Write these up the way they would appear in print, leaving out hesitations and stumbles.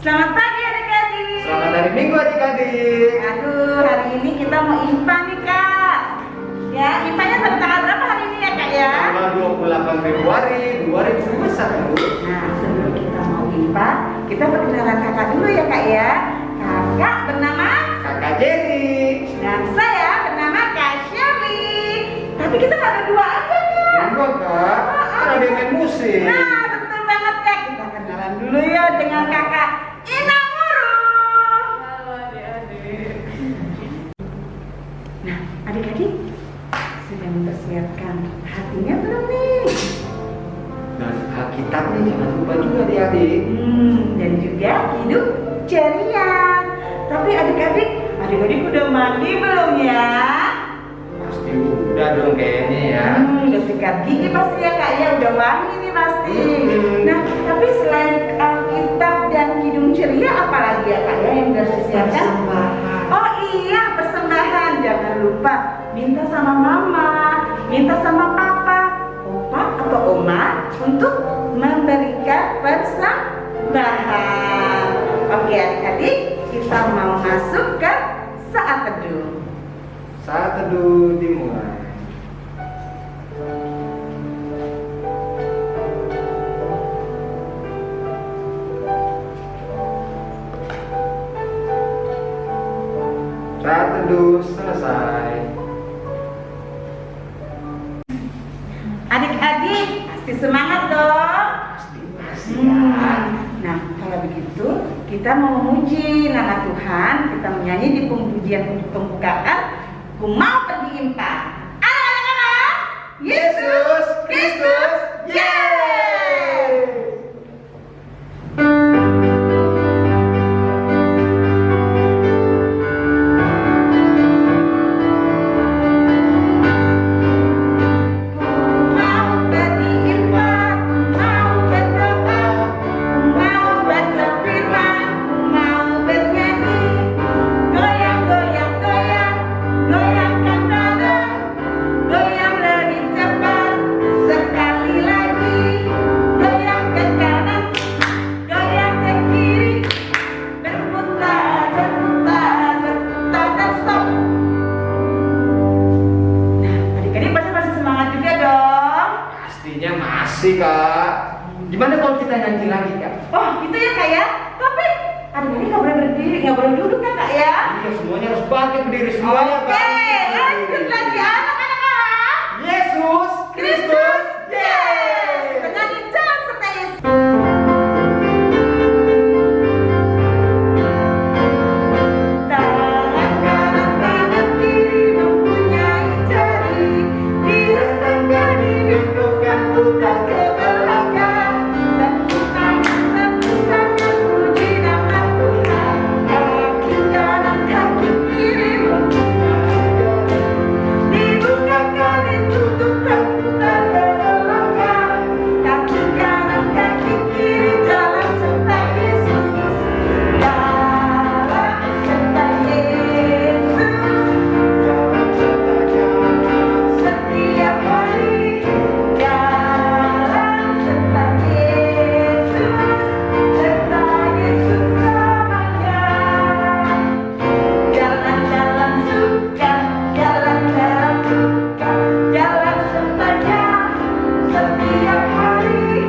Selamat pagi adik-adik. Selamat hari Minggu adik-adik. Aduh, hari ini kita mau IPA nih kak. Ya, IPA-nya pada tanggal berapa hari ini ya kak ya? Tanggal 28 Februari 2021. Nah, sebelum kita mau IPA, kita perkenalan kakak dulu ya kak ya. Kakak bernama Kakak Jerry. dan saya bernama Kak Shirley. Tapi kita nggak berdua aja kak. Berdua kak, kan ada yang main musik. Nah, betul banget kak. Kita kenalan dulu ya dengan kakak Inamuru. Halo adik-adik. Nah, adik-adik sudah mempersiapkan hatinya belum nih? Dan Alkitabnya jangan lupa juga adik-adik. Dan juga hidup ceria. Tapi adik-adik udah mandi belum ya? Pasti udah dong kayaknya ya. Udah sikat gigi pasti ya kak ya, udah wangi nih pasti. Nah, tapi selain Alkitab dan hidung ceria, apalagi ya kak ya yang harus disiapkan? Oh iya, persembahan. Jangan lupa minta sama mama, minta sama papa, opa atau oma untuk memberikan persembahan. Oke adik-adik, kita mau masuk ke saat teduh. Saat teduh dimulai. Saat teduh selesai. Adik-adik, pasti semangat dong. Pasti ya. Nah, kalau begitu kita mau memuji nama Tuhan. Kita menyanyi di pujian pembukaan. Ku mau pergi IPA. Anak-anak, Yesus Kristus, yeay! Masih kak. Gimana kalau kita nyanyi lagi kak? Oh gitu ya kak ya. Tapi adik-adik nggak boleh berdiri, nggak boleh duduk ya kak ya. Iya semuanya harus bangkit berdiri semuanya. Oke, lanjut lagi anak-anak. Yesus Kristus, yeay! Kita nyanyi jalan serta Yesus. Tangan kanan tangan kiri mempunyai jari, bilas tangan dihidupkan putar ke belakang, tepuk tangan puji nama Tuhan. Kaki kanan kaki kiri mempunyai jari, dibukakan ditutupkan putar ke belakang, kaki kanan kaki kiri jalan serta Yesus. Setiap hari jalan serta Yesus, serta Yesus selamanya. Jalan-jalan suka, jalan-jalan suka, jalan sertanya. Setiap hari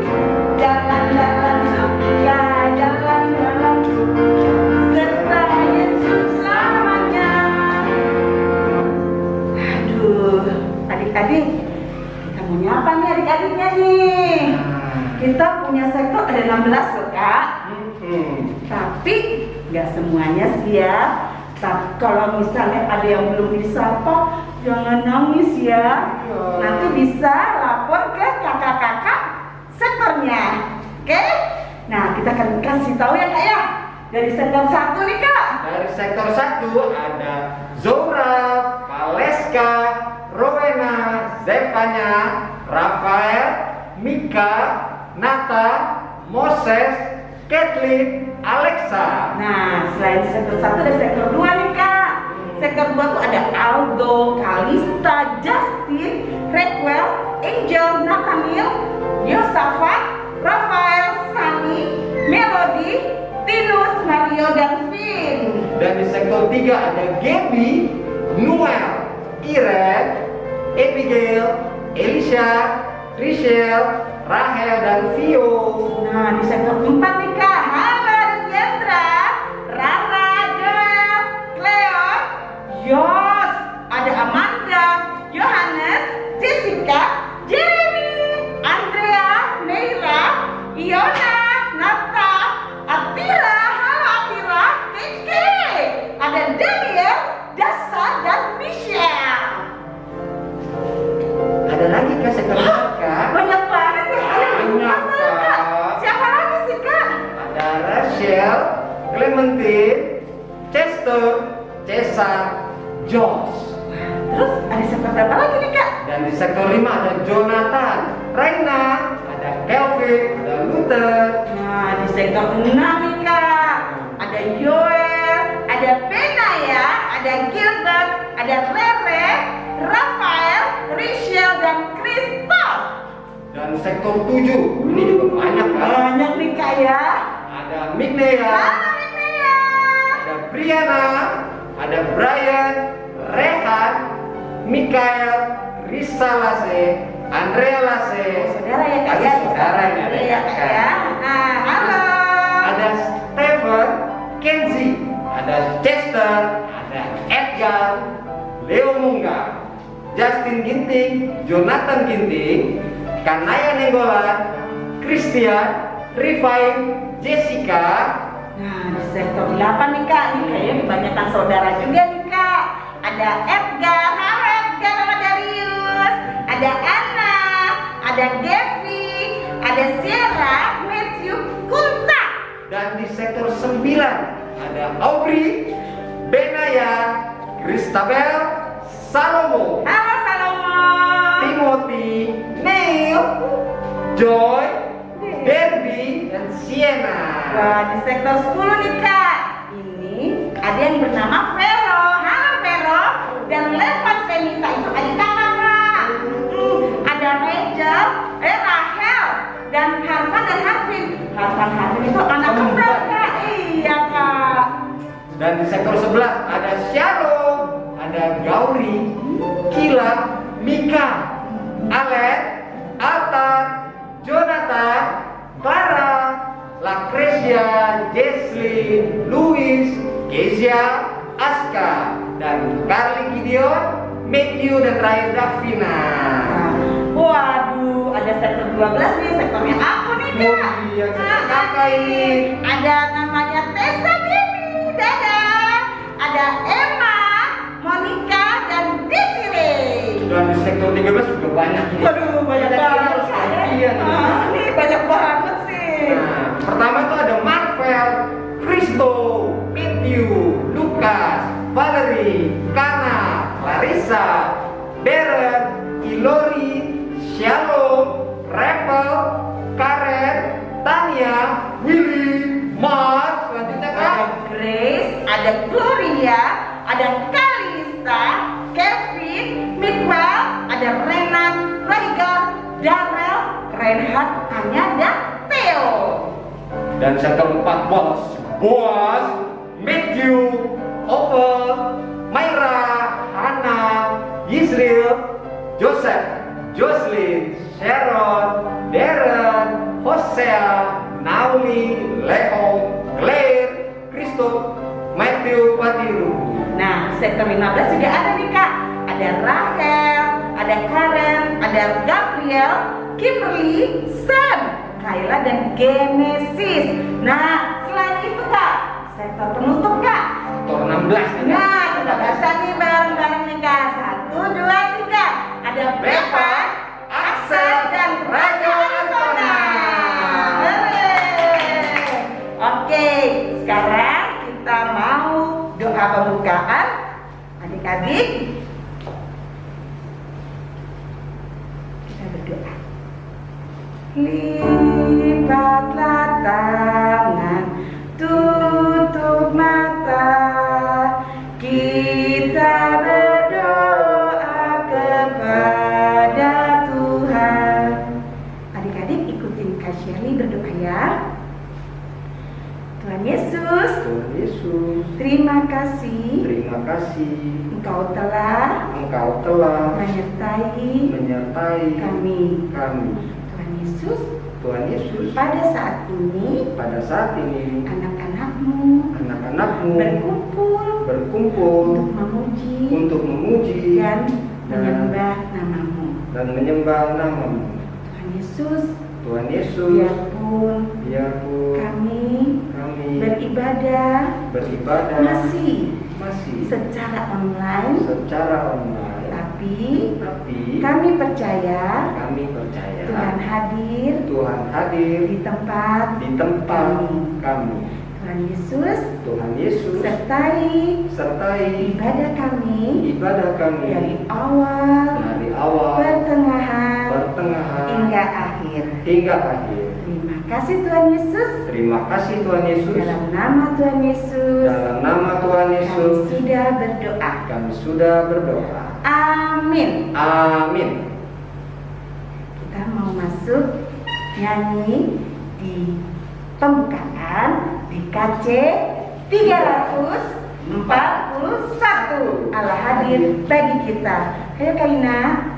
jalan-jalan suka, jalan-jalan suka, serta Yesus selamanya. Aduh, adik-adik, kita mau nyapa nih adik-adiknya nih. Kita punya sektor ada 16 loh kak. Tapi nggak semuanya siap. Tapi kalau misalnya ada yang belum disapa, jangan nangis ya. Nanti bisa lapor ke kakak-kakak sektornya. Oke? Nah, kita akan kasih tahu ya kak ya. Dari sektor 1 nih kak. Dari sektor 1 ada Zora, Valeska, Rowena, Zevanya, Rafael, Mika, Nata, Moses, Kathleen, Alexa. Nah, selain sektor 1 ada sektor 2 nih kak. Sektor 2 tuh ada Aldo, Kalista, Justin, Redwell, Angel, Nathaniel, Yosafat, Rafael, Sani, Melody, Tinus, Dan di sektor 3 ada Gaby, Noel, Irene, Abigail, Elisha, Rachel, Rahel, dan Vio. Nah, di sektor 4 nih Kak, halo ada Jendra, Rara, Joel, Cleon, Yos, ada Amanda, Yohanes, Jessica, Jeremy, Andrea, Meira, Iona, Nata, Atira, halo Atira, Keke, ada Daniel, Dasa, dan Michelle. Ada lagi ke sektor 4 Kak? Banyak banget ya. Banyak, Kak. Siapa lagi sih Kak? Ada Rachel, Clementine, Chester, Cesa, Josh. Terus ada sektor berapa lagi nih Kak? Dan di sektor 5 ada Jonathan, Raina, ada Kelvin, ada Luther. Nah, di sektor 6 nih Kak, ada Yoel, ada Benaya, ada Gilbert, ada Rere, Rafael, Rachel, dan Christoph. Dan sektor 7, ini juga banyak kan? Banyak nih Kak ya. Ada Mignea, Halo Benaya. ada Brianna, ada Brian, Rehan, Mikael, Risa Lase, Andrea Lase. Saudara ya Kak Lagi ya. saudara ini ada Iya Kak ya. Nah, halo. Ada Stephen, Kenzie, ada Chester, ada Edgar, Leo Mungga, Justin Ginting, Jonathan Ginting, Kanaya Nenggolan, Christian, Rifai, Jessica. Nah, di sektor 8 nih Kak, ini kayaknya kebanyakan saudara juga nih Kak. Ada Edgar, halo Edgar sama Darius. Ada Anna, ada Devi, ada Sierra, Matthew, Kunta. Dan di sektor 9 ada Aubrey, Benaya, Christabel, Salomo, Halo Salomo. Timothy, Neil, Joy, Derby, dan Sienna. Wah, di sektor 10 nih Kak. Ini ada yang bernama Vero. Halo Vero. Dan Levan Senita itu adik kakak Kak. Ada Rachel, Rahel, dan Harvan dan Harvin. Harvan itu anak kembar Kak. Iya Kak. Dan di sektor 11 ada Shalom, ada Gauri, Kila, Mika, Alex, Altan, Jonathan, Clara, Lacresia, Jesslyn, Louis, Kezia, Aska, dan Carly Gideon, Matthew, dan terakhir Davina. Waduh, ada sektor 12 nih, sektornya aku nih Kak. Oh iya, sektor kakak ini. Ada namanya Tessa Debbie, dadah. Ada Emma, Monica, dan Desiree. Dan di sektor 13 juga banyak ini. Waduh, banyak Kita banget harus Kak. gantian nih. Ini banyak banget sih. Nah, pertama itu ada Marvel, Kristo, Matthew, Lukas, Valerie, Kana, Larissa, Darren, Ilori, Shalom, Rebel, Karen, Tania, Willy, Mark, selanjutnya Ada Kak. Grace, ada Gloria, ada Kalista, Kevin, Miguel, ada Renan, Raigan, Darrell, Reinhard, Anya, dan Theo. Dan sektor 4 Boas, Matthew, Ovel, Myra, Hannah, Yisrael, Joseph, Jocelyn, Sharon, Darren, Hosea, Nauli, Leo, Claire, Christoph, Matthew, Patiru. Nah, sektor 15 juga ada nih Kak. Ada Rahel, ada Karen, ada Gabriel, Kimberly, Sam, Kayla, dan Genesis. Nah, selain itu Kak, sektor penutup Kak. Sektor 16 ini. Nah, kita baca nih bareng-bareng nih Kak. 1, 2, 3. Ada Beva, Axel, dan Raja Antona. Oke, sekarang kita mau doa pembukaan. Adik-adik, kita berdoa. Lipatlah tangan, tutup mata, kita berdoa kepada Tuhan. Adik-adik ikutin Kak Shirley berdoa ya. Tuhan Yesus, Tuhan Yesus, terima kasih terima kasih Engkau telah menyertai kami. Tuhan Yesus, Tuhan Yesus, pada saat ini anak-anakmu berkumpul untuk memuji dan menyembah namamu. Tuhan Yesus, biarpun kami beribadah masih secara online, tapi kami percaya Tuhan hadir di tempat kami. Tuhan Yesus, sertai ibadah kami dari awal, pertengahan hingga akhir. Terima kasih Tuhan Yesus. Dalam nama Tuhan Yesus, kami sudah berdoa. Amin. Kita mau masuk nyanyi di pembukaan di KC 341. Allah hadir bagi kita. Ayo Kaina.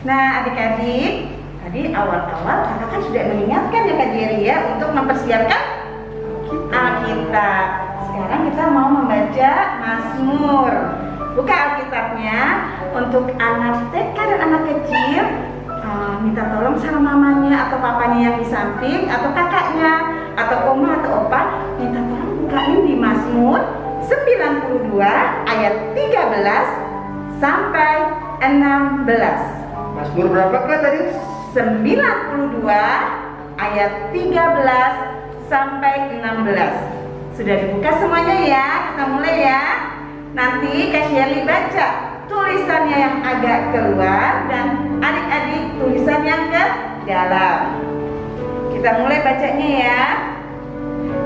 Nah adik-adik, tadi awal-awal kakak kan sudah mengingatkan ya Kak Jerry ya untuk mempersiapkan Alkitab. Sekarang kita mau membaca Mazmur. Buka Alkitabnya. Untuk anak TK dan anak kecil, minta tolong sama mamanya atau papanya yang di samping, atau kakaknya, atau oma atau opa, minta tolong bukain di Mazmur 92 ayat 13 sampai 16. Mazmur berapakah tadi? 92 ayat 13 sampai 16. Sudah dibuka semuanya ya? Kita mulai ya. Nanti Kak Shirley baca tulisannya yang agak keluar dan adik-adik tulisan yang ke dalam. Kita mulai bacanya ya.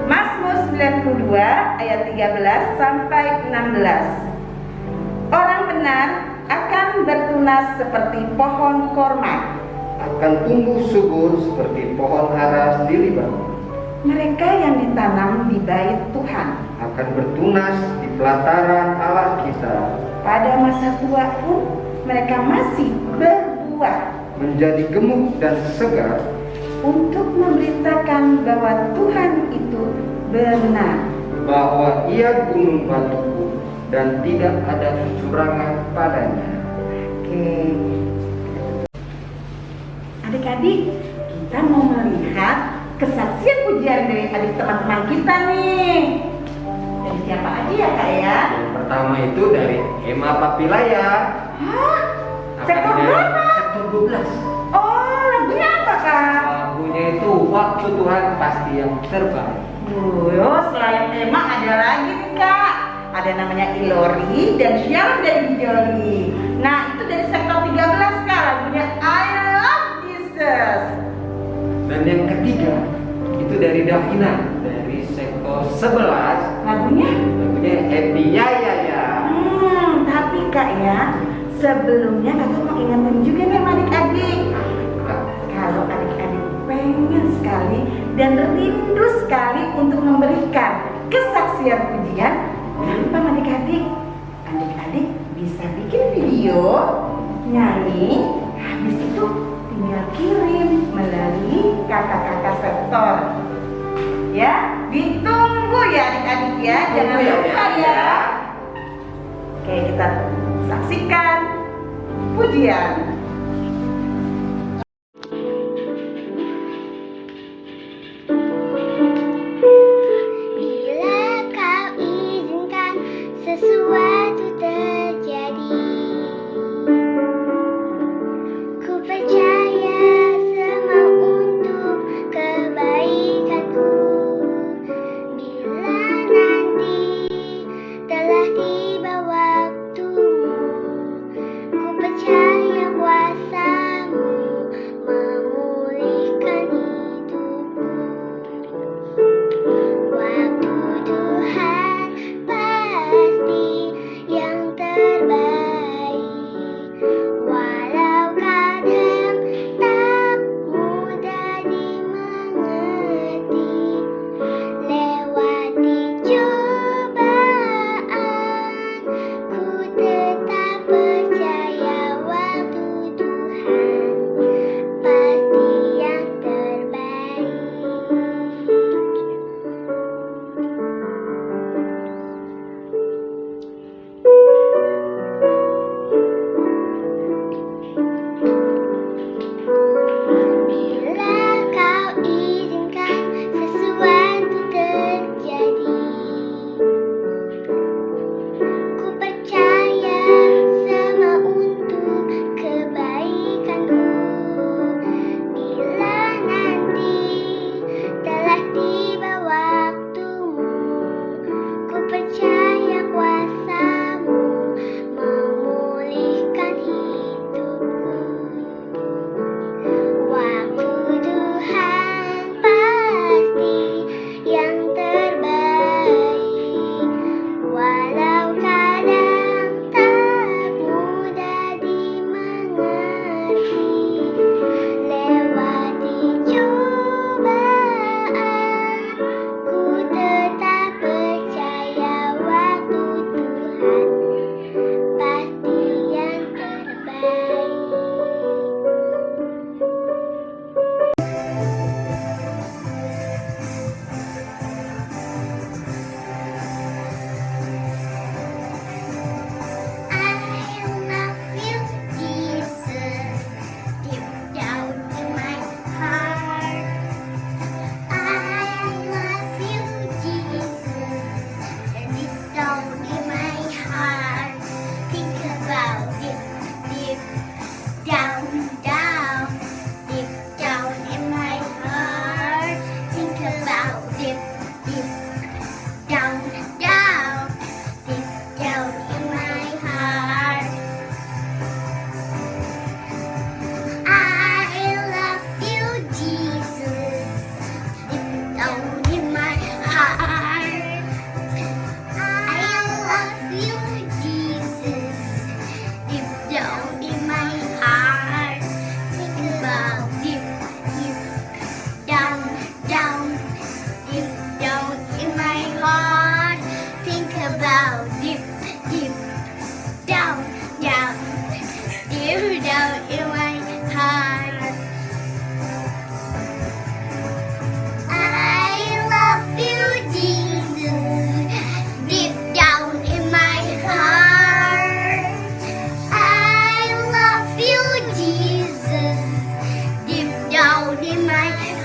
Mazmur 92 ayat 13 sampai 16. Orang benar akan bertunas seperti pohon korma, akan tumbuh subur seperti pohon ara di Libanon. Mereka yang ditanam di bait Tuhan akan bertunas di pelataran Allah kita. pada masa tua pun mereka masih berbuah, menjadi gemuk dan segar, untuk memberitakan bahwa Tuhan itu benar. bahwa Ia gunung batuku dan tidak ada kecurangan padanya. Oke. Adik-adik, kita mau melihat kesaksian pujian dari adik teman-teman kita nih. Dari siapa aja ya Kak ya? Yang pertama itu dari Emma Papilaya. Hah? Sektor berapa? Sektor 12. Oh, lagunya apa Kak? Lagunya itu Waktu Tuhan Pasti Yang Terbaik. Selain Emma ada lagi nih Kak. Ada namanya Ilori dan Syam dari Bijoli. Nah, itu dari sektor 13 Kak, lagunya I Love Jesus. Dan yang ketiga itu dari Davina dari sektor 11. Lagunya? Lagunya Happy Ya Ya Ya. Tapi Kak ya, sebelumnya Kakak mau ingetin juga nih sama adik-adik. Kalau adik-adik pengen sekali dan rindu sekali untuk memberikan kesaksian pujian, gampang adik-adik. Adik-adik bisa bikin video, nyanyi, habis itu tinggal kirim melalui kakak-kakak sektor. Ya, ditunggu ya adik-adik ya, jangan lupa ya. Oke, kita saksikan pujian.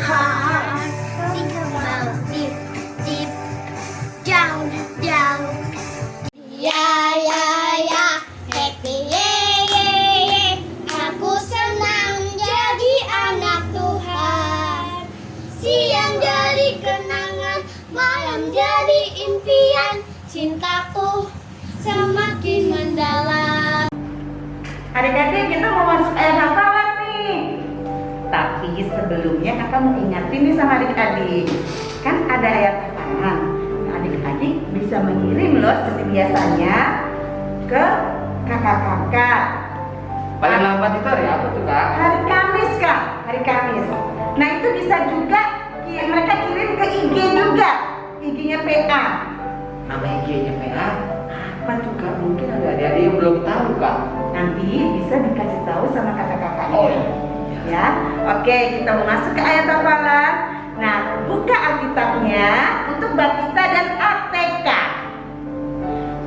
hard. Think about deep, deep, down, down. Ya, ya, ya, happy, yeah, yeah, yeah. Aku senang jadi anak Tuhan. Siang jadi kenangan, malam jadi impian. Cintaku semakin mendalam. Adik-adik, kita mau masuk ayat hafalan nih. Tapi sebelumnya kakak mau ingatin nih sama adik-adik. Kan ada ayat hafalan. Adik-adik bisa mengirim loh seperti biasanya ke kakak-kakak. Paling lambat itu hari apa tuh kak? Hari Kamis kak, hari Kamis. Nah itu bisa juga mereka kirim ke IG juga, IG-nya PA. Nama IG-nya PA? Apa tuh kak? Mungkin ada adik-adik yang belum tahu kak. Nanti bisa dikasih tahu sama kakak-kakaknya. Oh iya. Ya, oke kita mau masuk ke ayat hafalan. Nah, buka Alkitabnya untuk Batita dan ATK.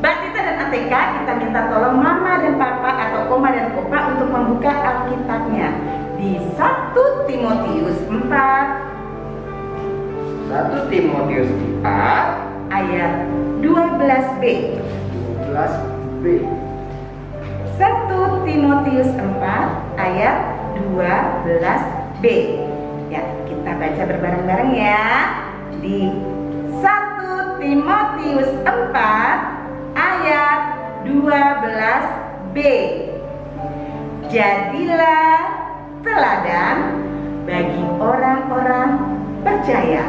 Batita dan ATK kita minta tolong mama dan papa atau oma dan opa untuk membuka Alkitabnya di 1 Timotius 4 1 Timotius 4 ayat 12b. 12b. 1 Timotius 4 ayat 12b. Ya, kita baca berbareng-bareng ya. Di 1 Timotius 4 ayat 12b. Jadilah teladan bagi orang-orang percaya.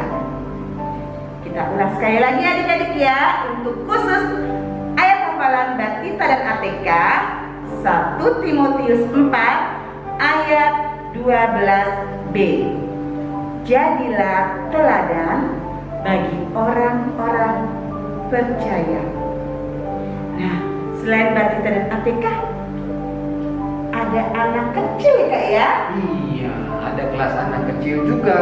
Kita ulang sekali lagi adik-adik ya, untuk khusus ayat hafalan Batita dan ATK 1 Timotius 4 ayat 12b. Jadilah teladan bagi orang-orang percaya. Nah, selain Batita dan ATK, ada anak kecil kak ya? Iya, ada kelas anak kecil juga.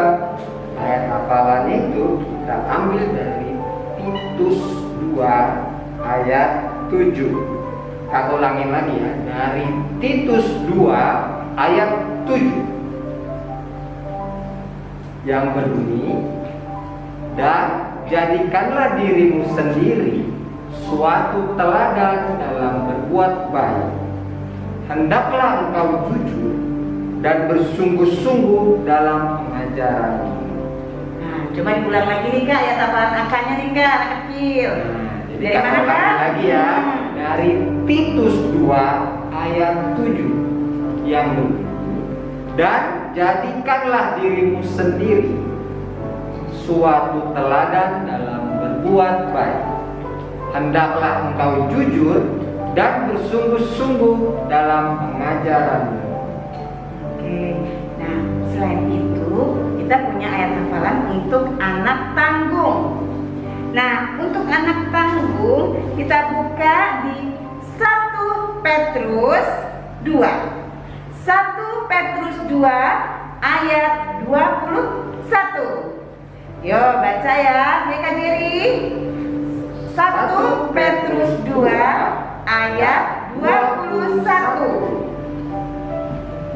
Ayat hafalannya itu kita ambil dari Titus 2 ayat 7. Kakak ulangin lagi ya, dari Titus 2 ayat 7 yang berbunyi, dan jadikanlah dirimu sendiri suatu teladan dalam berbuat baik. Hendaklah engkau jujur dan bersungguh-sungguh dalam pengajaranmu. Nah, coba diulang lagi nih kak ayat hafalan angkanya nih kak, anak kecil. Jadi Dari kakak mana ulangi kak? lagi ya, dari Titus 2 ayat 7 yang berbunyi, dan jadikanlah dirimu sendiri suatu teladan dalam berbuat baik. Hendaklah engkau jujur dan bersungguh-sungguh dalam pengajaranmu. Oke, nah selain itu kita punya ayat hafalan untuk anak tanggung. Nah, untuk anak tanggung kita buka di 1 Petrus 2. 1 Petrus 2 ayat 21. Yo baca ya, Kak Jerry. 1 Petrus 2 ayat 21.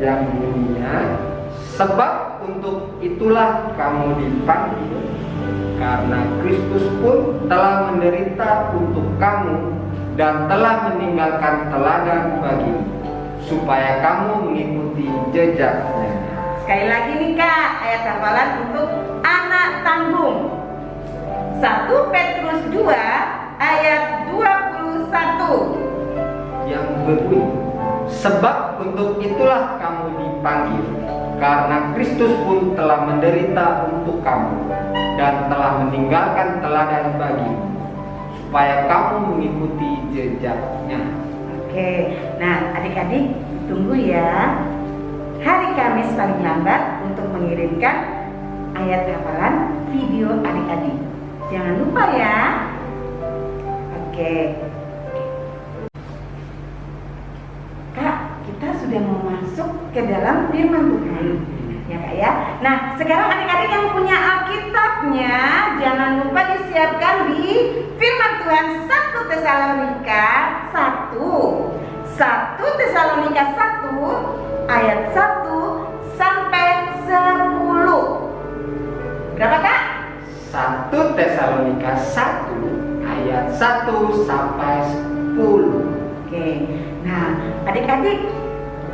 Yang bunyinya, sebab untuk itulah kamu dipanggil, karena Kristus pun telah menderita untuk kamu dan telah meninggalkan teladan bagimu, supaya kamu mengikuti jejaknya. Sekali lagi nih kak, ayat hafalan untuk anak tanggung. 1 Petrus 2 ayat 21 yang berbunyi, sebab untuk itulah kamu dipanggil, karena Kristus pun telah menderita untuk kamu dan telah meninggalkan teladan bagimu, supaya kamu mengikuti jejaknya. Oke, nah adik-adik tunggu ya hari Kamis paling lambat untuk mengirimkan ayat hafalan video adik-adik. Jangan lupa ya. Oke. Kak, kita sudah mau masuk ke dalam firman Tuhan. Ya kak ya. Nah, sekarang adik-adik yang punya Alkitabnya jangan lupa disiapkan di firman Tuhan 1 Tesalonika 1. 1 Tesalonika 1 ayat 1 sampai 10. Tesalonika 1 ayat 1 sampai 10. Oke, nah adik-adik,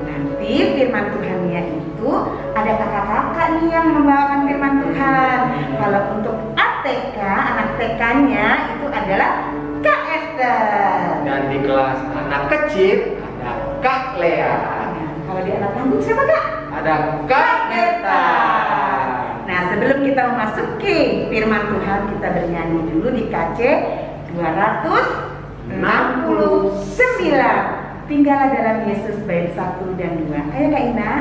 nanti firman Tuhannya itu ada kakak-kakak nih yang membawakan firman Tuhan. Kalau untuk ATK, anak TK-nya itu adalah Kak Esther. Dan di kelas anak kecil ada Kak Lea. Nah, kalau di anak tanggung siapa Kak? Ada Kak Beta. Nah, sebelum kita memasuki firman Tuhan, kita bernyanyi dulu di KC 269. Tinggallah dalam Yesus bait 1 dan 2. Ayo Kak Ina.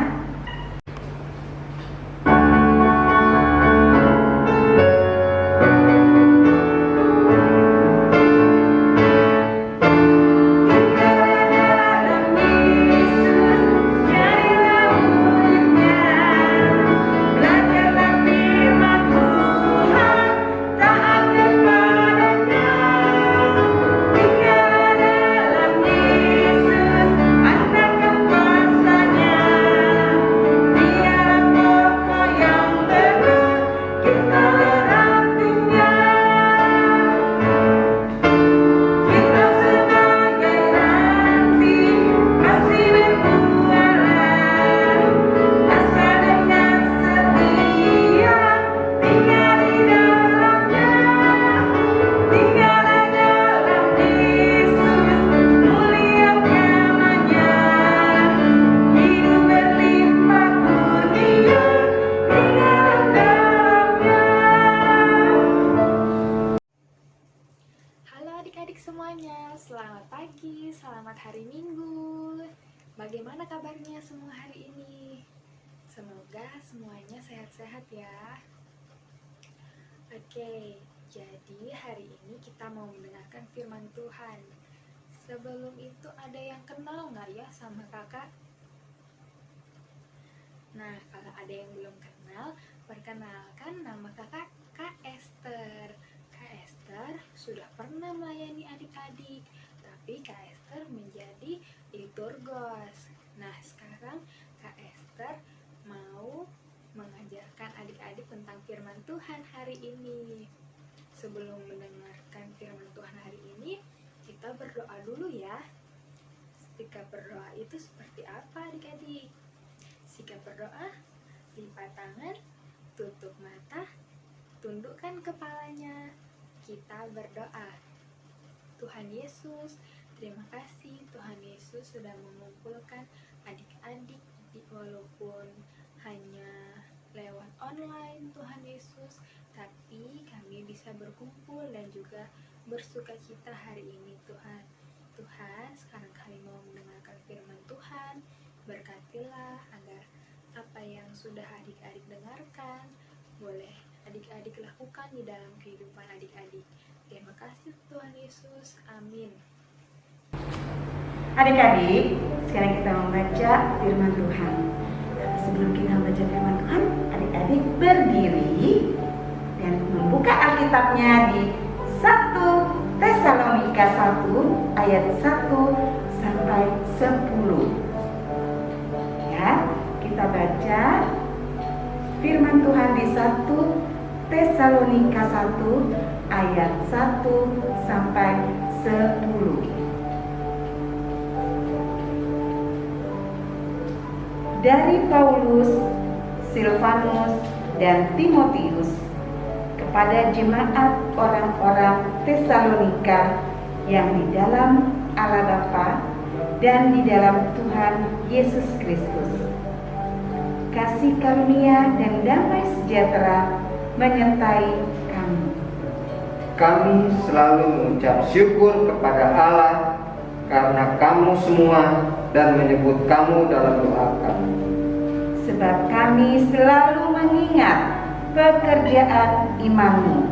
Selamat pagi, selamat hari Minggu. Bagaimana kabarnya semua hari ini? Semoga semuanya sehat-sehat ya. Oke, jadi hari ini kita mau mendengarkan firman Tuhan. Sebelum itu ada yang kenal nggak ya sama kakak? Nah, kalau ada yang belum kenal, perkenalkan nama kakak Kak Esther. Kak Esther sudah pernah melayani adik-adik, tapi Kak Esther menjadi liturgos. Nah, sekarang Kak Esther mau mengajarkan adik-adik tentang firman Tuhan hari ini. Sebelum mendengarkan firman Tuhan hari ini, kita berdoa dulu ya. Sikap berdoa itu seperti apa adik-adik? Sikap berdoa, lipat tangan, tutup mata, tundukkan kepalanya. Kita berdoa. Tuhan Yesus, terima kasih Tuhan Yesus sudah mengumpulkan adik-adik walaupun hanya lewat online Tuhan Yesus, tapi kami bisa berkumpul dan juga bersukacita hari ini Tuhan. Tuhan, sekarang kami mau mendengarkan firman Tuhan, berkatilah agar apa yang sudah adik-adik dengarkan boleh adik-adik lakukan di dalam kehidupan adik-adik. Terima kasih Tuhan Yesus, amin. Adik-adik, sekarang kita membaca firman Tuhan. Tapi sebelum kita membaca firman Tuhan, adik-adik berdiri dan membuka Alkitabnya di 1 Tesalonika 1 ayat 1 sampai 10. Ya, kita baca firman Tuhan di 1 Tesalonika 1 ayat 1 sampai 10. Dari Paulus, Silvanus, dan Timotius kepada jemaat orang-orang Tesalonika yang di dalam Allah Bapa dan di dalam Tuhan Yesus Kristus. Kasih karunia dan damai sejahtera menyertai kami. Kami selalu mengucap syukur kepada Allah karena kamu semua dan menyebut kamu dalam doa kami. Sebab kami selalu mengingat pekerjaan imanmu,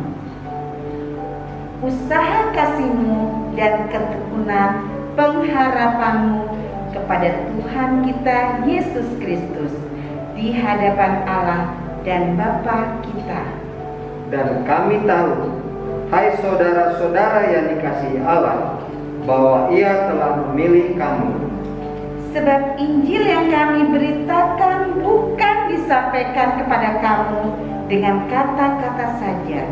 usaha kasihmu dan ketekunan pengharapanmu kepada Tuhan kita Yesus Kristus di hadapan Allah dan Bapa kita. Dan kami tahu, hai saudara-saudara yang dikasihi Allah, bahwa Ia telah memilih kamu. Sebab Injil yang kami beritakan bukan disampaikan kepada kamu dengan kata-kata saja,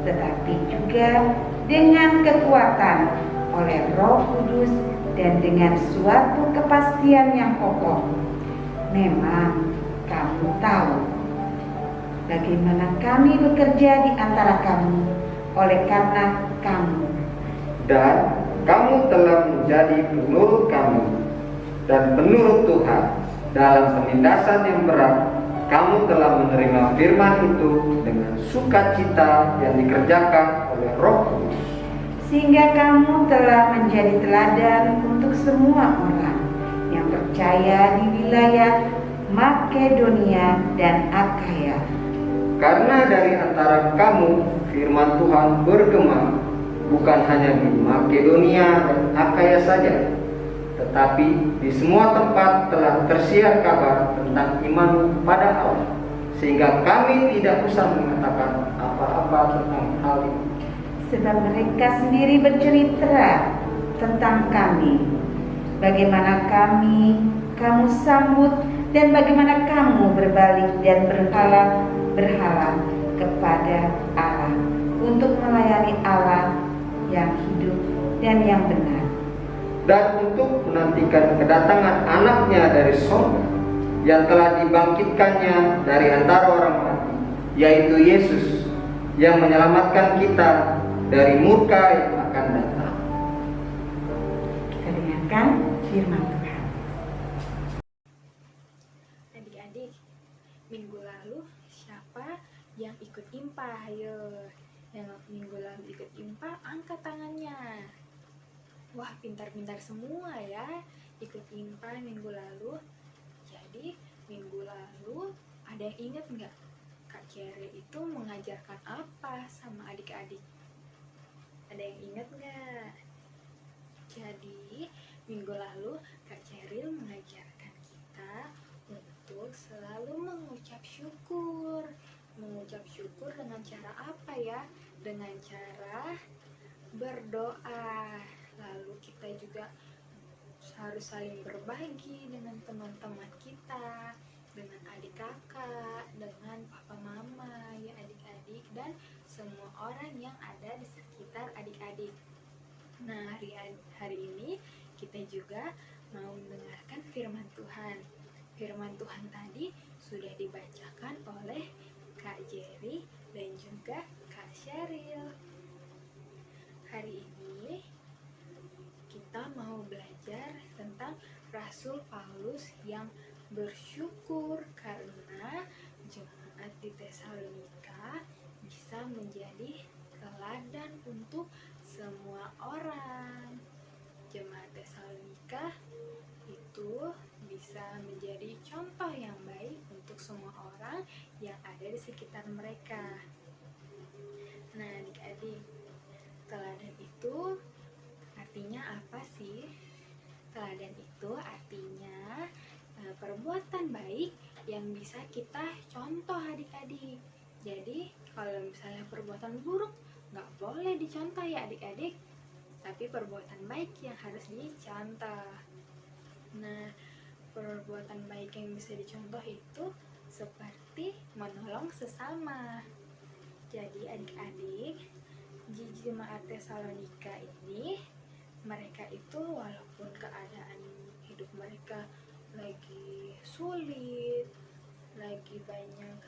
tetapi juga dengan kekuatan oleh Roh Kudus dan dengan suatu kepastian yang kokoh. Memang kamu tahu bagaimana kami bekerja di antara kamu oleh karena kamu. Dan kamu telah menjadi penurut kami dan penurut Tuhan. Dalam penindasan yang berat, kamu telah menerima firman itu dengan sukacita yang dikerjakan oleh Roh Kudus. Sehingga kamu telah menjadi teladan untuk semua orang yang percaya di wilayah Makedonia dan Akaya. Karena dari antara kamu firman Tuhan bergema bukan hanya di Makedonia dan Akaya saja, tetapi di semua tempat telah tersiar kabar tentang iman pada Allah, sehingga kami tidak usah mengatakan apa-apa tentang hal ini. Sebab mereka sendiri bercerita tentang kami, bagaimana kamu sambut dan bagaimana kamu berbalik dan berhala kepada Allah untuk melayani Allah yang hidup dan yang benar, dan untuk menantikan kedatangan anaknya dari sorga yang telah dibangkitkannya dari antara orang mati, yaitu Yesus, yang menyelamatkan kita dari murka yang akan datang. Kita dengarkan firman Tuhan. Adik-adik, minggu lalu siapa yang ikut IMPA? Ayo, yang minggu lalu ikut IMPA, angkat tangannya. Wah, pintar-pintar semua ya ikut IMPA minggu lalu. Jadi, minggu lalu ada yang ingat nggak? Kak Cere itu mengajarkan apa sama adik-adik? Ada yang ingat nggak? Jadi, minggu lalu Kak Ceril mengajarkan kita untuk selalu mengucap syukur. Mengucap syukur dengan cara apa ya? Dengan cara berdoa. Lalu kita juga harus saling berbagi dengan teman-teman kita, dengan adik kakak, dengan papa mama, ya adik-adik, dan semua orang yang ada di sekitar adik-adik. Nah, hari ini kita juga mau mendengarkan firman Tuhan. Firman Tuhan tadi sudah dibacakan oleh Kak Jerry dan juga Kak Sheryl. Hari ini kita mau belajar tentang Rasul Paulus yang bersyukur karena jemaat di Tesalonika bisa menjadi teladan untuk semua orang. Jemaat Tesalonika itu bisa menjadi contoh yang baik untuk semua orang yang ada di sekitar mereka. Nah, adik-adik, teladan itu artinya apa sih? Teladan itu artinya perbuatan baik yang bisa kita contoh adik-adik. Jadi kalau misalnya perbuatan buruk nggak boleh dicontoh ya adik-adik, tapi perbuatan baik yang harus dicontoh. Nah, perbuatan baik yang bisa dicontoh itu seperti menolong sesama. Jadi adik-adik, di jemaat Tesalonika ini, mereka itu walaupun keadaan hidup mereka lagi sulit, lagi banyak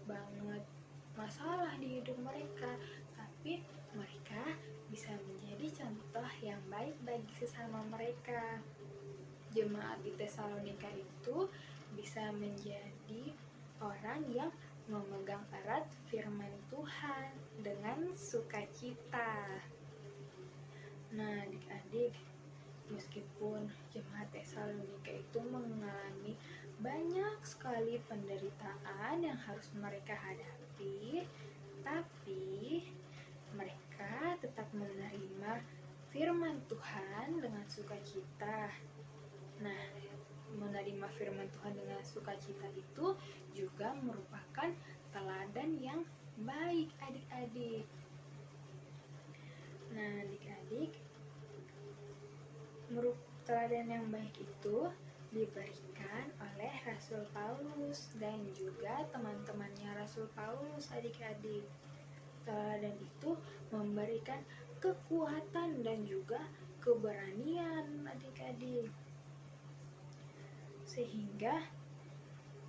banget masalah di hidup mereka, tapi mereka bisa menjadi contoh yang baik bagi sesama mereka. Jemaat di Tesalonika itu bisa menjadi orang yang memegang erat firman Tuhan dengan sukacita. Nah, adik-adik, meskipun jemaat Tesalonika itu mengalami banyak sekali penderitaan yang harus mereka hadapi, tapi mereka tetap menerima firman Tuhan dengan sukacita. Nah, menerima firman Tuhan dengan sukacita itu juga merupakan teladan yang baik adik-adik. Nah, adik-adik, teladan yang baik itu diberikan oleh Rasul Paulus dan juga teman-temannya Rasul Paulus adik-adik. teladan itu memberikan kekuatan dan juga keberanian adik-adik, sehingga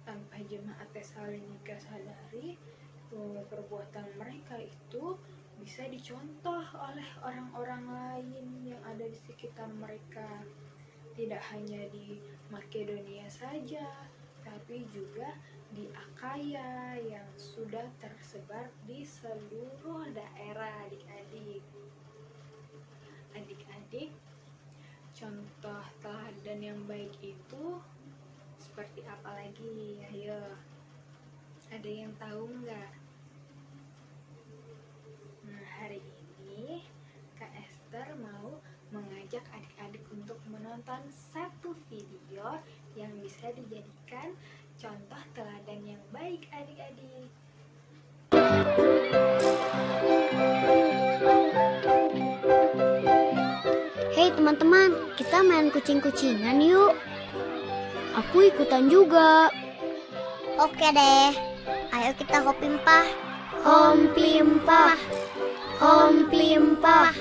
tanpa jemaat Tesalonika sadari bahwa perbuatan mereka itu bisa dicontoh oleh orang-orang lain yang ada di sekitar mereka. Tidak hanya di Makedonia saja, tapi juga di Akaya yang sudah tersebar di seluruh daerah adik-adik. Adik-adik, contoh teladan yang baik itu seperti apa lagi? Ayo, ada yang tahu nggak? Nah, hari ini Kak Esther mau mengajak adik-adik untuk menonton satu video yang bisa dijadikan contoh teladan yang baik adik-adik. Hei teman-teman, kita main kucing-kucingan yuk. Aku ikutan juga. Oke deh, ayo kita hopimpah. Homplimpah, homplimpah,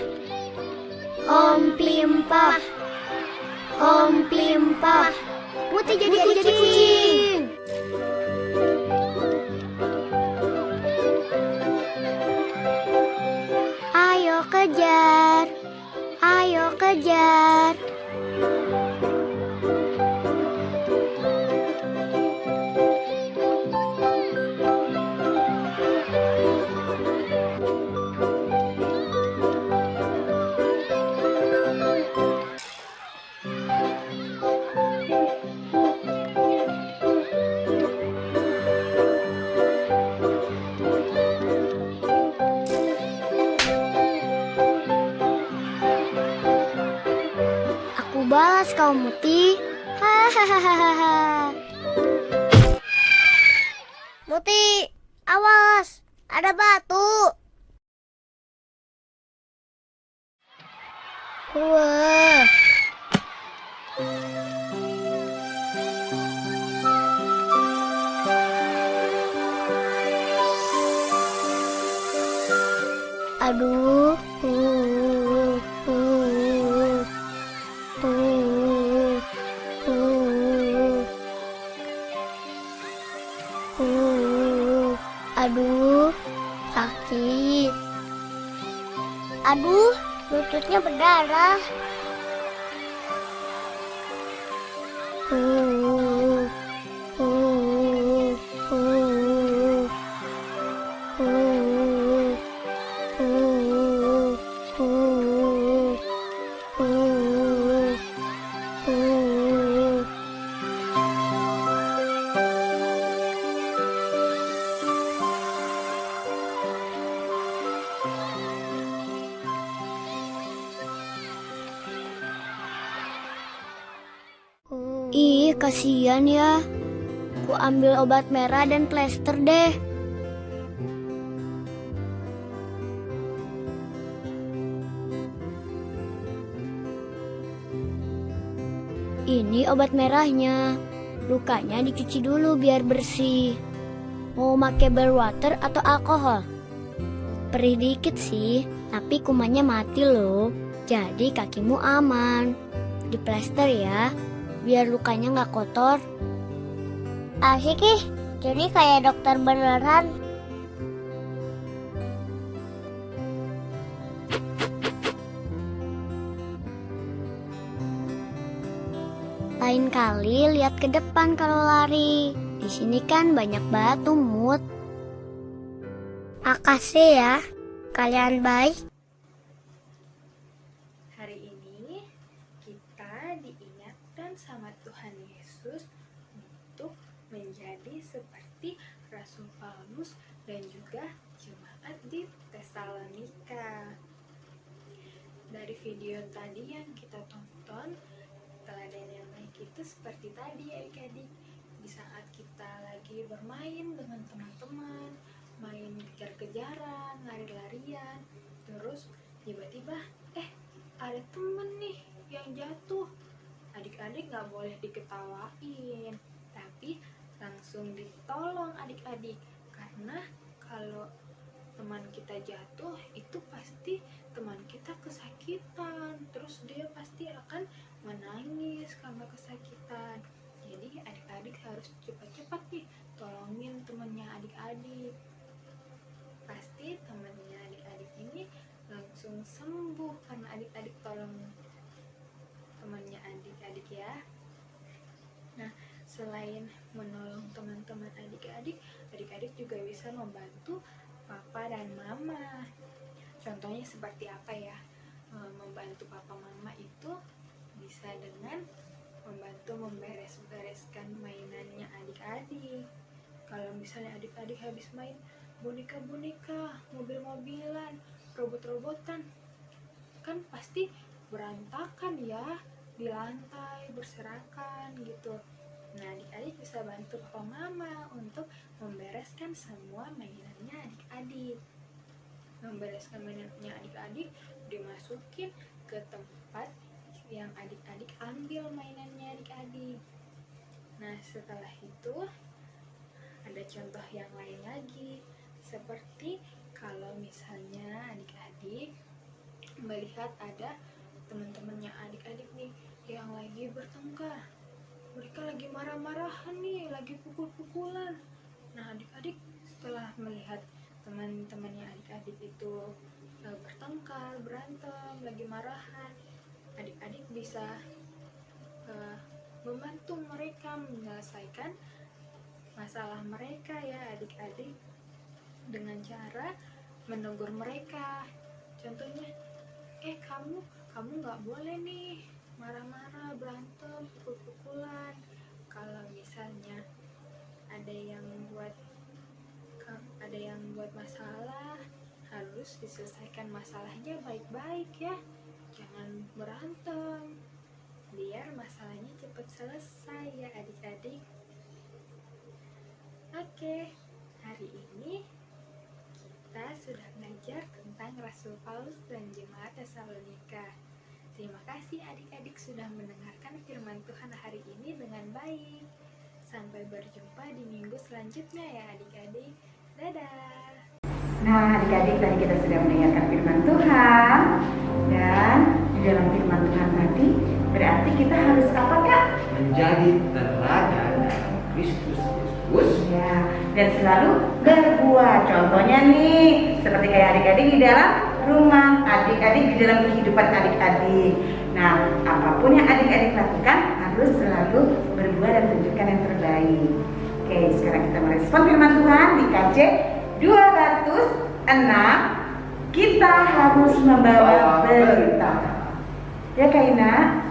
homplimpah, homplimpah. Muti jadi kucing. Ayo kejar, ayo kejar. Aku balas kau Muti. Hahaha. Muti, awas, ada batu. Wah. Aduh. Aduh, sakit. Aduh, lututnya berdarah. Ih, kasihan ya. Ku ambil obat merah dan plester deh. Ini obat merahnya. Lukanya dicuci dulu biar bersih. Mau pakai bar water atau alkohol? Perih dikit sih, tapi kumannya mati loh. Jadi kakimu aman. Diplester ya, biar lukanya nggak kotor. Asik ih, jadi kayak dokter beneran. Lain kali lihat ke depan kalau lari. Di sini kan banyak batu, Mut. Makasih ya, kalian baik. Hari ini kita diingatkan sama Tuhan Yesus untuk menjadi seperti Rasul Paulus dan juga jemaat di Tesalonika. Dari video tadi yang kita tonton, teladan yang baik itu seperti tadi adik-adik. Di saat kita lagi bermain dengan teman-teman, main kejar-kejaran, lari-larian, terus tiba-tiba ada temen nih yang jatuh. Adik-adik gak boleh diketawain, tapi langsung ditolong adik-adik. Karena kalau teman kita jatuh, itu pasti teman kita kesakitan, terus dia pasti akan menangis karena kesakitan. Jadi adik-adik harus cepat-cepat nih tolongin temannya adik-adik. Pasti temannya adik-adik ini langsung sembuh karena adik-adik tolong temannya adik-adik ya. Nah, selain menolong teman-teman adik-adik, adik-adik juga bisa membantu papa dan mama. Contohnya seperti apa ya? Membantu papa mama itu bisa dengan membantu memberes-bereskan mainannya adik-adik. Kalau misalnya adik-adik habis main boneka-boneka, mobil-mobilan, robot-robotan, kan pasti berantakan ya, di lantai berserakan gitu. Nah, adik-adik bisa bantu papa mama untuk membereskan semua mainannya adik-adik. Membereskan mainannya adik-adik, dimasukin ke tempat yang adik-adik ambil mainannya adik-adik. Nah, setelah itu ada contoh yang lain lagi, seperti kalau misalnya adik-adik melihat ada teman-temannya adik-adik nih yang lagi bertengkar, mereka lagi marah-marahan nih, lagi pukul-pukulan. Nah, adik-adik setelah melihat teman-temannya adik-adik itu bertengkar, berantem, lagi marahan, adik-adik bisa membantu mereka menyelesaikan masalah mereka ya adik-adik, dengan cara menegur mereka. Contohnya, kamu nggak boleh nih marah-marah, berantem, pukul-pukulan. Kalau misalnya ada yang buat masalah, harus diselesaikan masalahnya baik-baik ya, jangan berantem, biar masalahnya cepat selesai ya adik-adik. Oke, hari ini kita sudah belajar tentang Rasul Paulus dan Jemaat Tesalonika. Terima kasih adik-adik sudah mendengarkan firman Tuhan hari ini dengan baik. Sampai berjumpa di minggu selanjutnya ya adik-adik. Dadah. Nah, adik-adik, tadi kita sudah mendengarkan firman Tuhan. Dan di dalam firman Tuhan tadi berarti kita harus apa, Kak? Menjadi teladan dalam Kristus Yesus. Ya, dan selalu berbuat. Contohnya nih, seperti kayak adik-adik di dalam rumah, adik-adik di dalam kehidupan adik-adik. Nah, apapun yang adik-adik lakukan harus selalu berbuat dan tunjukkan yang terbaik. Oke, sekarang kita merespon firman Tuhan di KJ 206. Kita harus membawa berita. Ya, Kaina.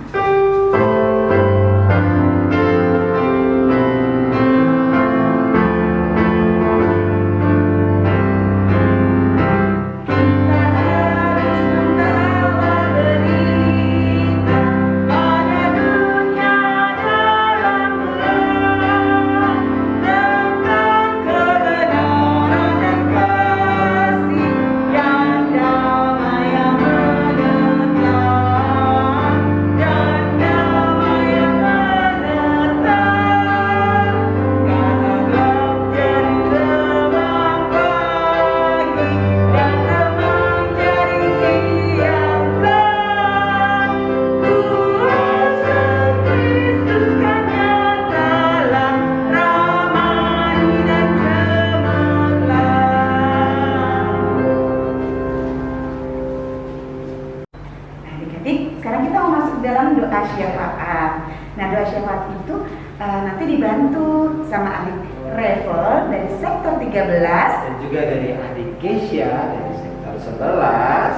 Doa syafaat. Nah, doa syafaat itu nanti dibantu sama adik Revel dari sektor 13 dan juga dari adik Kesia dari sektor 11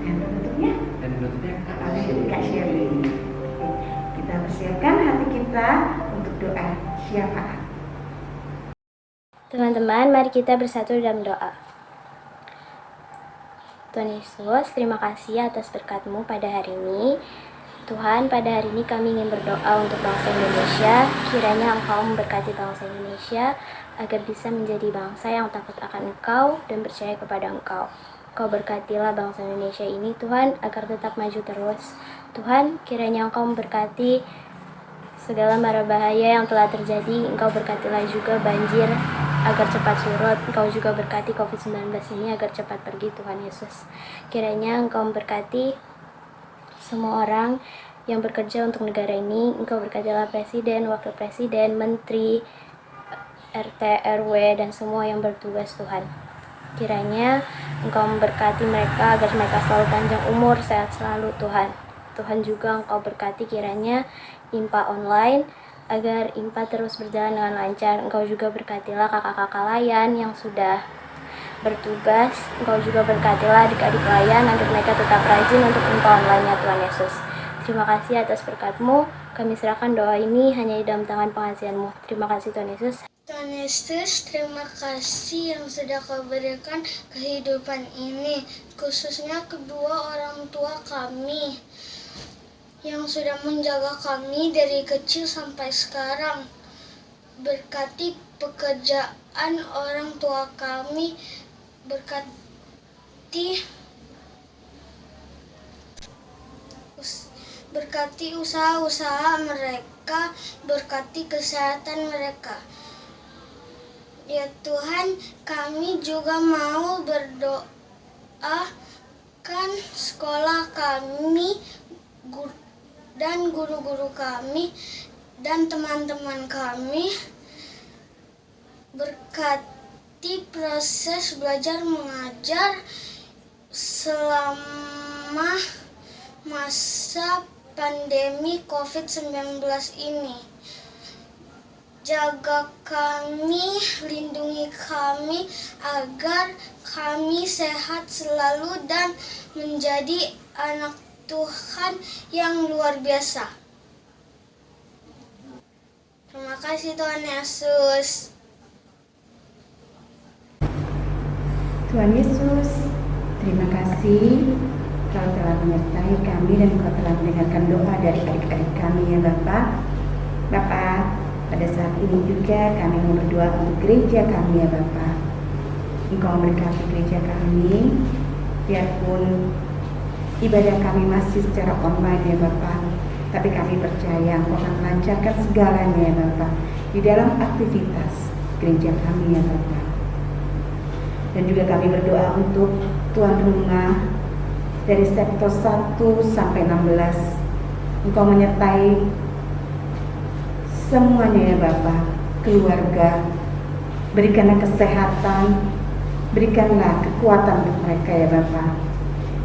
dan penutupnya Kak Kak Shirley. Kita persiapkan hati kita untuk doa syafaat. Teman-teman, mari kita bersatu dalam doa. Tuhan Yesus, terima kasih atas berkat-Mu pada hari ini. Tuhan, pada hari ini kami ingin berdoa untuk bangsa Indonesia. Kiranya Engkau memberkati bangsa Indonesia agar bisa menjadi bangsa yang takut akan Engkau dan percaya kepada Engkau. Engkau berkatilah bangsa Indonesia ini, Tuhan, agar tetap maju terus. Tuhan, kiranya Engkau memberkati segala mara bahaya yang telah terjadi. Engkau berkatilah juga banjir agar cepat surut. Engkau juga berkati COVID-19 ini agar cepat pergi, Tuhan Yesus. Kiranya Engkau memberkati semua orang yang bekerja untuk negara ini. Engkau berkatilah presiden, wakil presiden, menteri, RT, RW, dan semua yang bertugas, Tuhan. Kiranya Engkau memberkati mereka agar mereka selalu panjang umur, sehat selalu, Tuhan. Tuhan juga Engkau berkati kiranya IMPA online agar IMPA terus berjalan dengan lancar. Engkau juga berkatilah kakak-kakak layan yang sudah bertugas. Engkau juga berkatilah adik-adik layan agar mereka tetap rajin untuk IMPA online-nya, Tuhan Yesus. Terima kasih atas berkat-Mu. Kami serahkan doa ini hanya di dalam tangan pengasihan-Mu. Terima kasih, Tuhan Yesus. Tuhan Yesus, terima kasih yang sudah Kau berikan kehidupan ini, khususnya kedua orang tua kami yang sudah menjaga kami dari kecil sampai sekarang. Berkati pekerjaan orang tua kami, berkati usaha-usaha mereka, berkati kesehatan mereka. Ya Tuhan, kami juga mau berdoa kan sekolah kami dan guru-guru kami dan teman-teman kami. Berkati proses belajar mengajar selama masa pandemi COVID-19 ini. Jaga kami, lindungi kami agar kami sehat selalu dan menjadi anak Tuhan yang luar biasa. Terima kasih Tuhan Yesus. Tuhan Yesus, terima kasih Kau telah menyertai kami dan Kau telah mendengarkan doa dari adik-adik kami ya Bapak. Bapak, pada saat ini juga kami mau berdoa untuk gereja kami ya Bapak. Engkau memberkati gereja kami, biarpun ibadah kami masih secara online ya Bapak, tapi kami percaya Engkau akan melancarkan segalanya ya Bapak di dalam aktivitas gereja kami ya Bapak. Dan juga kami berdoa untuk tuan rumah dari sektor 1 sampai 16. Engkau menyertai semuanya ya Bapak, keluarga, berikanlah kesehatan, berikanlah kekuatan untuk mereka ya Bapak.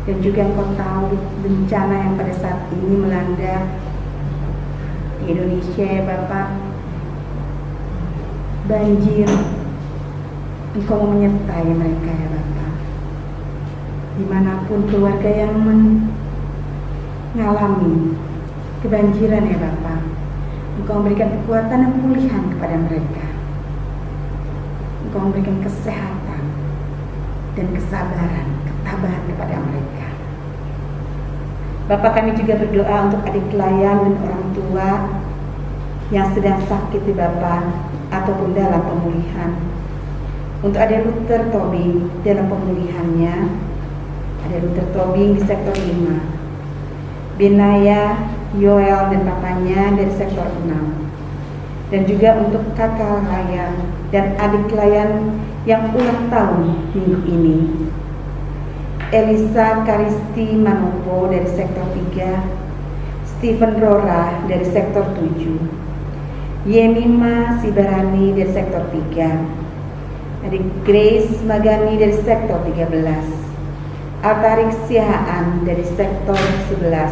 Dan juga Engkau tahu bencana yang pada saat ini melanda di Indonesia ya Bapak, banjir. Engkau mau menyertai mereka ya Bapak, dimanapun keluarga yang mengalami kebanjiran ya Bapak. Engkau memberikan kekuatan dan pemulihan kepada mereka. Engkau memberikan kesehatan dan kesabaran, ketabahan kepada mereka. Bapak, kami juga berdoa untuk adik layan dan orang tua yang sedang sakit di Bapak ataupun dalam pemulihan. Untuk ada Luther Tobing dalam pemulihannya, ada Luther Tobing di sektor 5, Benaya, Yoel dan papanya dari sektor 6. Dan juga untuk kakak layan dan adik layan yang ulang tahun minggu ini, Elisa Karisti Manopo dari sektor 3, Stephen Rora dari sektor 7, Yemima Sibarani dari sektor 3, adik Grace Magani dari sektor 13, Altarik Sihaan dari sektor 11,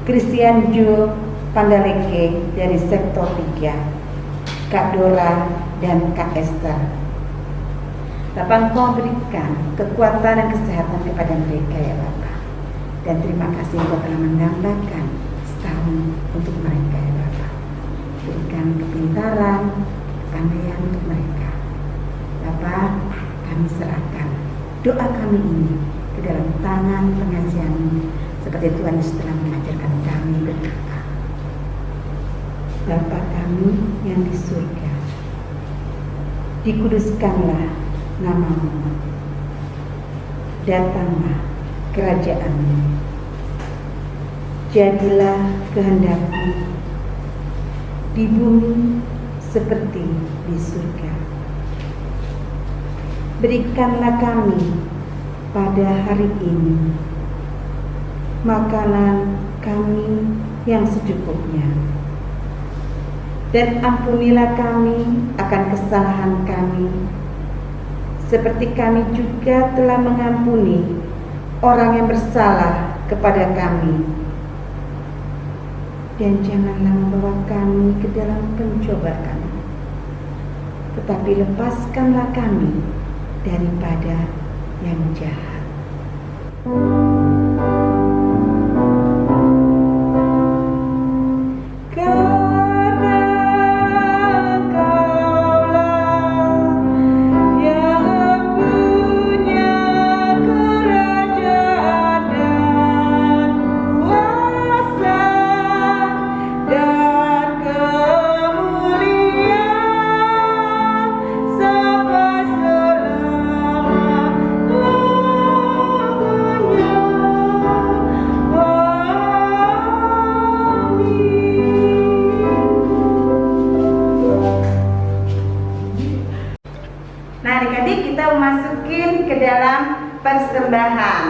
Christian Jo Pandaleke dari sektor 3, Kak Dora dan Kak Esther. Bapak, Engkau berikan kekuatan dan kesehatan kepada mereka ya Bapak. Dan terima kasih Engkau telah menambahkan setahun untuk mereka ya Bapak. Berikan kepintaran, kepandaian untuk mereka. Bapak, kami serahkan doa kami ini ke dalam tangan pengasihan-Mu, seperti Tuhan Yesus telah mengajarkan kami berkata, Bapa kami yang di surga, dikuduskanlah nama-Mu, datanglah kerajaan-Mu, jadilah kehendak-Mu di bumi seperti di surga. berikanlah kami pada hari ini makanan kami yang secukupnya. Dan ampunilah kami akan kesalahan kami, seperti kami juga telah mengampuni orang yang bersalah kepada kami. Dan janganlah membawa kami ke dalam pencobaan, tetapi lepaskanlah kami daripada yang jahat. Nah, adik-adik, kita masukin ke dalam persembahan.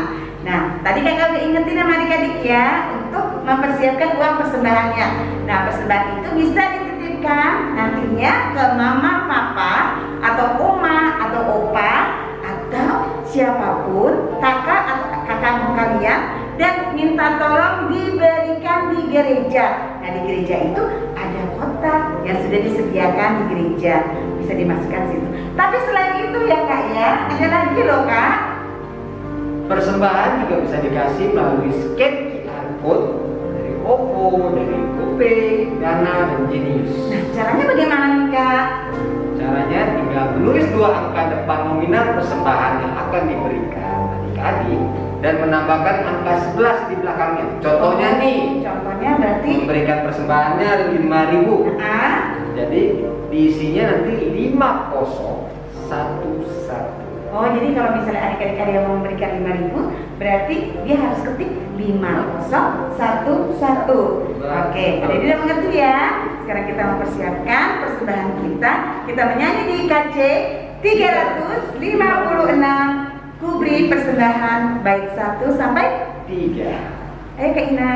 Nah, tadi kakak udah ingetin sama adik-adik ya untuk mempersiapkan uang persembahannya. Nah, persembahan itu bisa dititipkan nantinya ke mama, papa, atau oma, atau opa, atau siapapun, kakak atau kakak kalian, dan minta tolong diberikan di gereja. Nah, di gereja itu ada kotak yang sudah disediakan di gereja, bisa dimasukkan situ. Tapi selain itu ya kak ya, ada lagi loh kak. Persembahan juga bisa dikasih melalui scan QR code dari OVO, dari GoPay, Dana, dan Genius. Nah, caranya bagaimana nih kak? Caranya tinggal menulis 2 angka depan nominal persembahan yang akan diberikan adik-adik dan menambahkan angka 11 di belakangnya. Contohnya nih, Contohnya berarti memberikan persembahannya 5.000. Jadi diisinya nanti 5011. Oh, jadi kalau misalnya adik-adik ada yang mau memberikan 5.000, berarti dia harus ketik 5011. Oke, jadi dia mengerti ya. Sekarang kita mempersiapkan persembahan kita. Kita menyanyi di KC 356. Kubri persembahan bait 1 sampai 3. Ayo Kak Ina.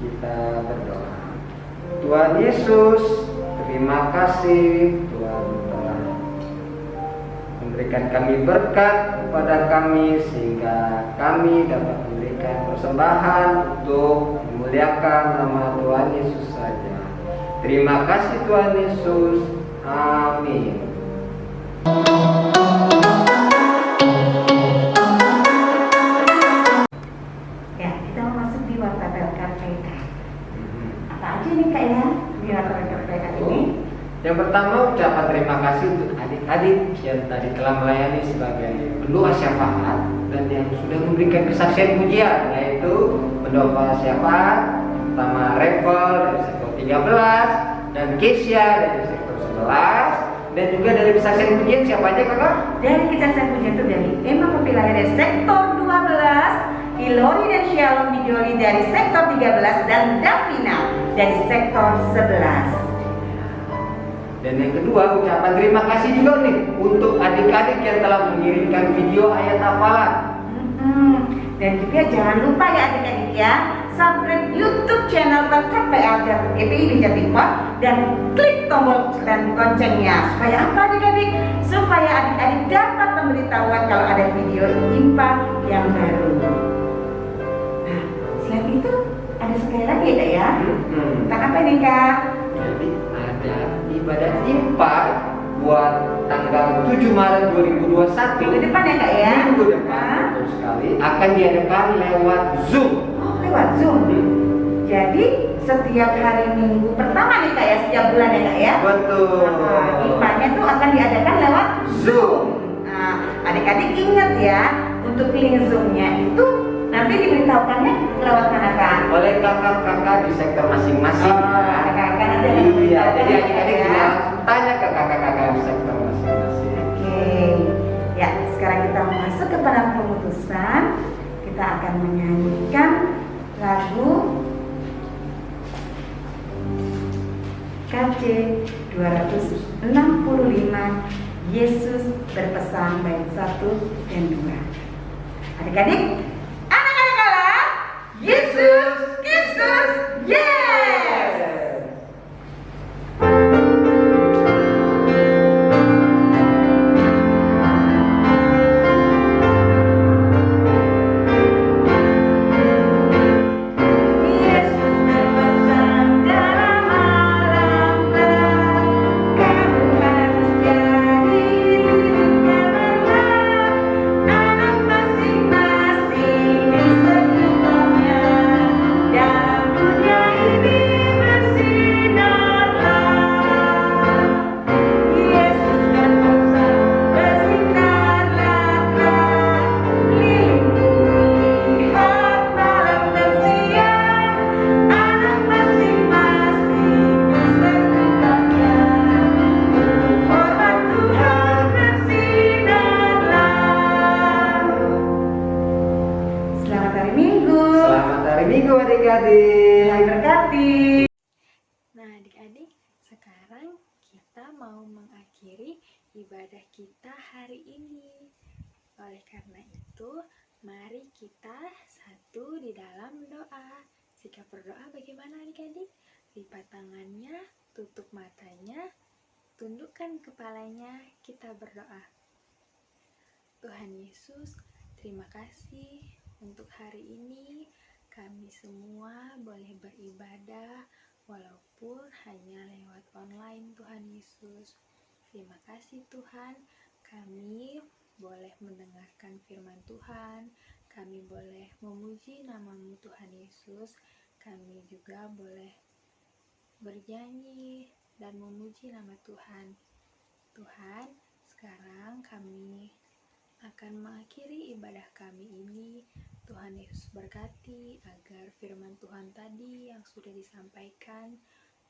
Kita berdoa. Tuhan Yesus, terima kasih Tuhan telah memberikan kami berkat kepada kami sehingga kami dapat memberikan persembahan untuk memuliakan nama Tuhan Yesus saja. Terima kasih Tuhan Yesus. Amin. Ya, kita mau masuk di warta KPK. Apa aja nih kak ya di warta KPK ini? Yang pertama, ucapan terima kasih untuk adik-adik yang tadi telah melayani sebagai pendoa syafaat dan yang sudah memberikan kesaksian pujian, yaitu pendoa syafaat pertama Revel dari sektor 13 dan Kesia dari sektor 11, dan juga dari kesaksian pujian siapa aja kakak? Dari kesaksian pujian itu dari Emma Popilaya dari sektor 12, Ilori dan Shalom Dijoli dari sektor 13, dan Davina dari sektor 11. Dan yang kedua, ucapan terima kasih juga nih untuk adik adik-adik yang telah mengirimkan video ayat hafalan. Dan juga jangan lupa ya adik-adik ya, subscribe YouTube channel KPL GPI Jatimur dan klik tombol loncengnya. Supaya apa adik-adik? Supaya adik-adik dapat memberitahuan kalau ada video IMPA yang baru. Nah, selain itu ada sekali lagi ya Kak ya. Tentang apa ini Kak? Jadi ada ibadah IMPA buat tanggal 7 Maret 2021. Minggu depan ya Kak ya? Minggu depan, betul sekali. Akan diadakan lewat Zoom. Oh, lewat Zoom. Jadi setiap hari Minggu pertama nih Kak ya, setiap bulan ya Kak ya? Betul. Nah, IMPA-nya tuh akan diadakan lewat Zoom. Nah, adik-adik ingat ya, untuk link Zoom-nya itu nanti diberitahukannya lewat mana Kak? Oleh kakak-kakak di sektor masing-masing. Kakak-kakak nanti akan Iya, memberitahukan jadi adik-adik ya. tinggal tanya ke kakak-kakak di sektor masing-masing. Oke, ya sekarang kita masuk kepada pemutusan. Kita akan menyanyikan lagu KJ 265 Yesus berpesan bait 1 dan 2. Adik-adik, anak-anak Allah, Yesus Kristus, yes! Yesus berpesan dalam alam gelap, kamu harus jadi lilitnya berlap. Anak masing-masing di sekitarnya, dalam dunia ini bersinarlah. Yesus berpesan bersinarlah terang, lindungi lihat malam dan siang. Anak masing-masing di sekitarnya, untuk hormat Tuhan bersinarlah. Selamat hari Minggu. Selamat hari Minggu adik-adik. Tuhan berkati. Nah, adik-adik, sekarang kita mau mengakhiri ibadah kita hari ini. Oleh karena itu, mari kita satu di dalam doa. Sikap berdoa bagaimana adik-adik? Lipat tangannya, tutup matanya, tundukkan kepalanya, kita berdoa. Tuhan Yesus, terima kasih untuk hari ini. Kami semua boleh beribadah walaupun hanya lewat online, Tuhan Yesus. Terima kasih Tuhan, kami boleh mendengarkan firman Tuhan, kami boleh memuji nama-Mu Tuhan Yesus, kami juga boleh bernyanyi dan memuji nama Tuhan. Tuhan, sekarang kami akan mengakhiri ibadah kami ini. Tuhan Yesus berkati agar firman Tuhan tadi yang sudah disampaikan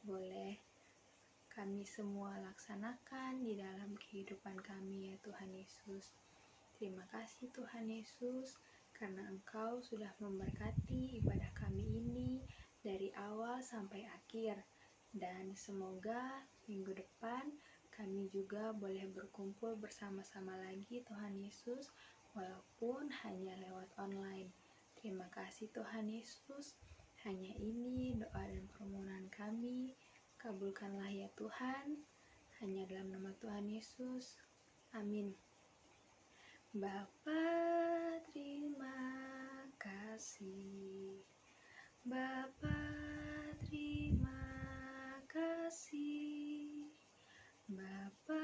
boleh kami semua laksanakan di dalam kehidupan kami ya Tuhan Yesus. Terima kasih Tuhan Yesus karena Engkau sudah memberkati ibadah kami ini dari awal sampai akhir. Dan semoga minggu depan kami juga boleh berkumpul bersama-sama lagi Tuhan Yesus, walaupun hanya lewat online. Terima kasih Tuhan Yesus. Hanya ini doa dan permohonan kami. Kabulkanlah ya Tuhan. Hanya dalam nama Tuhan Yesus. Amin. Bapa, terima kasih. Bapa, terima kasih. Bapa,